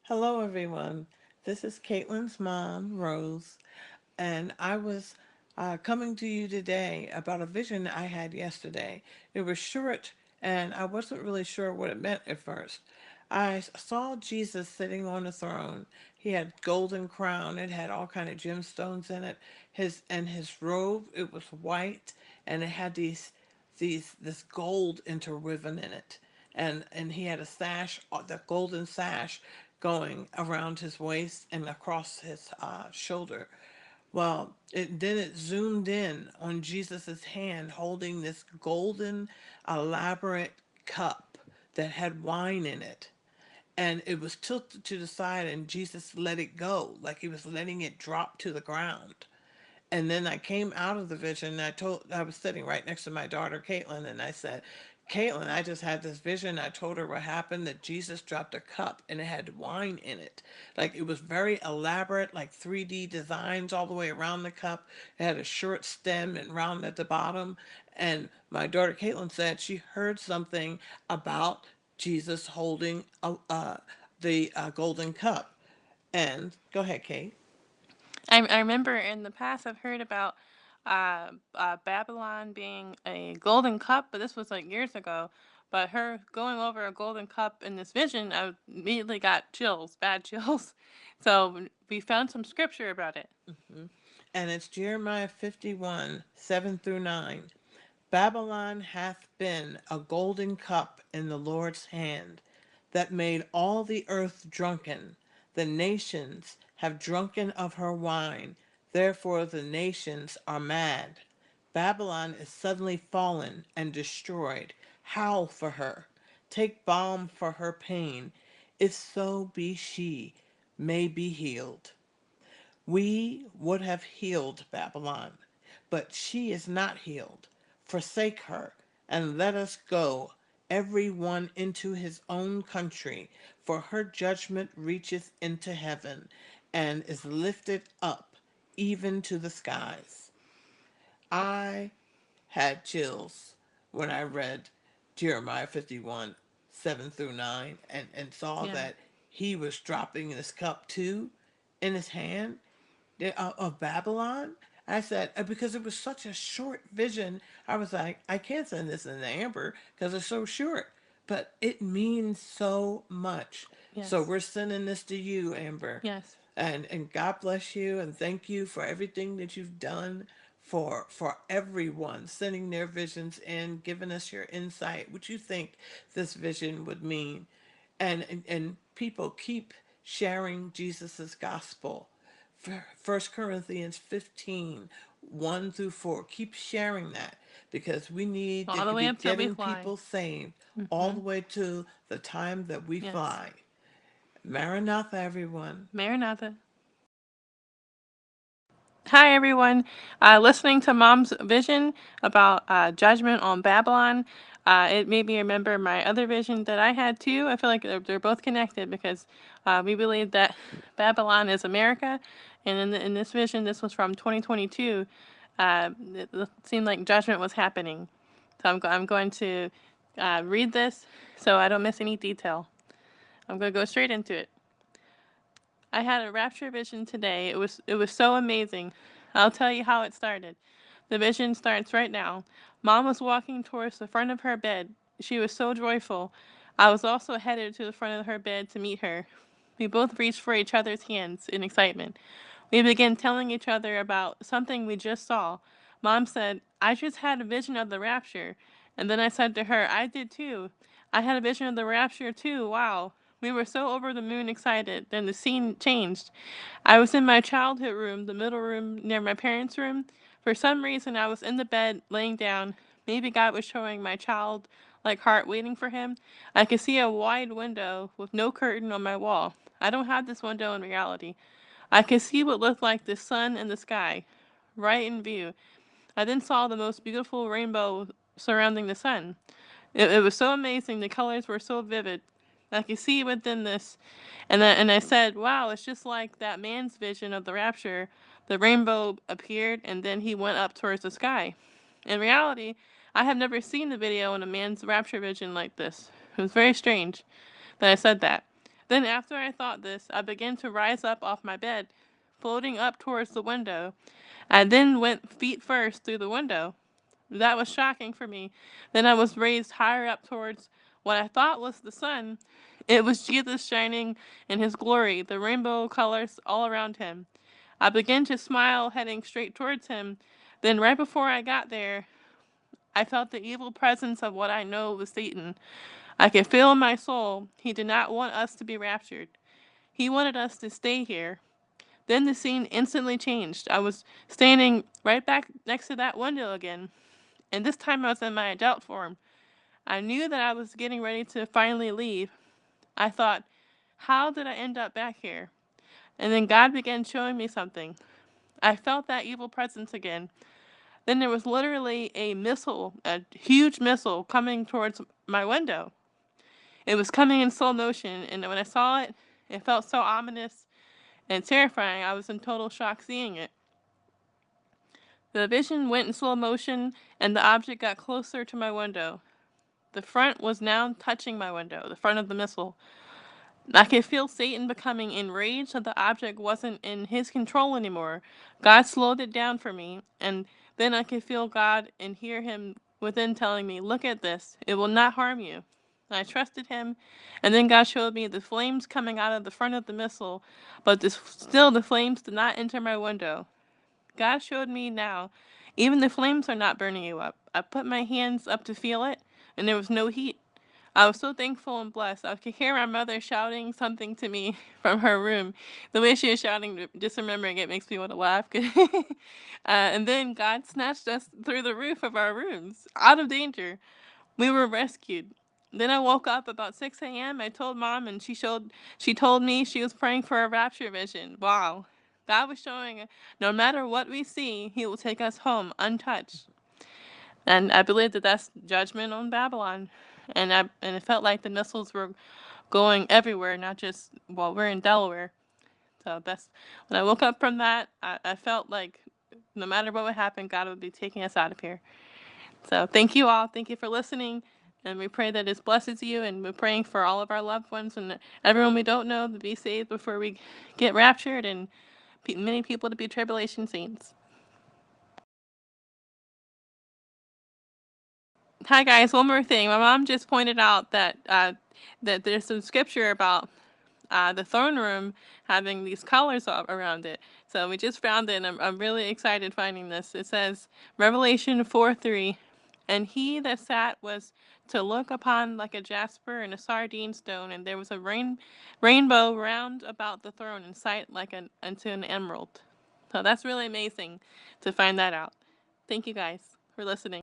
Hello, everyone. This is Caitlin's mom, Rose, and I was coming to you today about a vision I had yesterday. It was short, and I wasn't really sure what it meant at first. Saw Jesus sitting on a throne. He had golden crown. It had all kind of gemstones in it. His robe, it was white, and it had this gold interwoven in it, and he had a sash, the golden sash, going around his waist and across his shoulder. Well, then it zoomed in on Jesus's hand holding this golden, elaborate cup that had wine in it. And it was tilted to the side, and Jesus let it go, like he was letting it drop to the ground. And then I came out of the vision and I was sitting right next to my daughter Caitlin, and I said, Caitlin, I just had this vision. I told her what happened, that Jesus dropped a cup and it had wine in it. Like it was very elaborate, like 3D designs all the way around the cup. It had a short stem and round at the bottom. And my daughter Caitlin said she heard something about Jesus holding the golden cup. And go ahead, Kate. I remember in the past I've heard about Babylon being a golden cup, but this was like years ago. But her going over a golden cup in this vision, I immediately got chills, bad chills. So we found some scripture about it. And it's Jeremiah 51, 7 through 9. Babylon hath been a golden cup in the Lord's hand, that made all the earth drunken. The nations have drunken of her wine, therefore the nations are mad. Babylon is suddenly fallen and destroyed. Howl for her. Take balm for her pain, if so be she may be healed. We would have healed Babylon, but she is not healed. Forsake her, and let us go, every one into his own country, for her judgment reacheth into heaven, and is lifted up even to the skies. I had chills when I read Jeremiah 51, 7 through 9, and saw Yeah. that he was dropping this cup too in his hand of Babylon. I said, because it was such a short vision, I was like, I can't send this in Amber because it's so short. But it means so much. So Yes. we're sending this to you, Amber. Yes. And God bless you and thank you for everything that you've done for everyone, sending their visions in, giving us your insight, what you think this vision would mean. And people keep sharing Jesus's gospel. First Corinthians 15, 1 through 4. Keep sharing that because we need All to the way be up till we getting fly. people saved all Mm-hmm. the way to the time that we Yes. fly. Maranatha, everyone. Maranatha. Hi, everyone. Listening to Mom's vision about judgment on Babylon, it made me remember my other vision that I had too. I feel like they're both connected because we believe that Babylon is America. And in this vision, this was from 2022, it seemed like judgment was happening. So I'm going to read this so I don't miss any detail. I'm going to go straight into it. I had a rapture vision today. It was so amazing. I'll tell you how it started. The vision starts right now. Mom was walking towards the front of her bed. She was so joyful. I was also headed to the front of her bed to meet her. We both reached for each other's hands in excitement. We began telling each other about something we just saw. Mom said, I just had a vision of the rapture. And then I said to her, I did too. I had a vision of the rapture too. Wow. We were so over the moon excited. Then the scene changed. I was in my childhood room, the middle room near my parents' room. For some reason, I was in the bed, laying down. Maybe God was showing my child like heart waiting for him. I could see a wide window with no curtain on my wall. I don't have this window in reality. I could see what looked like the sun and the sky, right in view. I then saw the most beautiful rainbow surrounding the sun. It was so amazing. The colors were so vivid. I could see within this. And I said, wow, it's just like that man's vision of the rapture. The rainbow appeared and then he went up towards the sky. In reality, I have never seen the video in a man's rapture vision like this. It was very strange that I said that. Then, after I thought this, I began to rise up off my bed, floating up towards the window. I then went feet first through the window. That was shocking for me. Then I was raised higher up towards what I thought was the sun. It was Jesus shining in his glory, the rainbow colors all around him. I began to smile, heading straight towards him. Then, right before I got there, I felt the evil presence of what I know was Satan. I could feel in my soul he did not want us to be raptured. He wanted us to stay here. Then the scene instantly changed. I was standing right back next to that window again, and this time I was in my adult form. I knew that I was getting ready to finally leave. I thought, how did I end up back here? And then God began showing me something. I felt that evil presence again. Then there was literally a missile, a huge missile, coming towards my window. It was coming in slow motion, and when I saw it, it felt so ominous and terrifying. I was in total shock seeing it. The vision went in slow motion, and the object got closer to my window. The front was now touching my window, the front of the missile. I could feel Satan becoming enraged that the object wasn't in his control anymore. God slowed it down for me, and then I could feel God and hear him within telling me, look at this, it will not harm you. And I trusted him, and then God showed me the flames coming out of the front of the missile, but still the flames did not enter my window. God showed me now, even the flames are not burning you up. I put my hands up to feel it, and there was no heat. I was so thankful and blessed. I could hear my mother shouting something to me from her room. The way she was shouting, just remembering it makes me want to laugh. And then God snatched us through the roof of our rooms, out of danger. We were rescued. Then I woke up about 6 a.m. I told mom, and she told me she was praying for a rapture vision. Wow. God was showing no matter what we see, he will take us home untouched. And I believe that that's judgment on Babylon. And it felt like the missiles were going everywhere, not just, well, we're in Delaware. So that's when I woke up from that, I felt like no matter what would happen, God would be taking us out of here. So thank you all. Thank you for listening. And we pray that it blesses you. And we're praying for all of our loved ones and everyone we don't know to be saved before we get raptured, and many people to be tribulation saints. Hi guys, one more thing. My mom just pointed out that there's some scripture about the throne room having these colors around it. So we just found it, and I'm really excited finding this. It says, Revelation 4:3, and he that sat was to look upon like a jasper and a sardine stone, and there was a rainbow round about the throne, in sight like unto an emerald. So that's really amazing to find that out. Thank you guys for listening.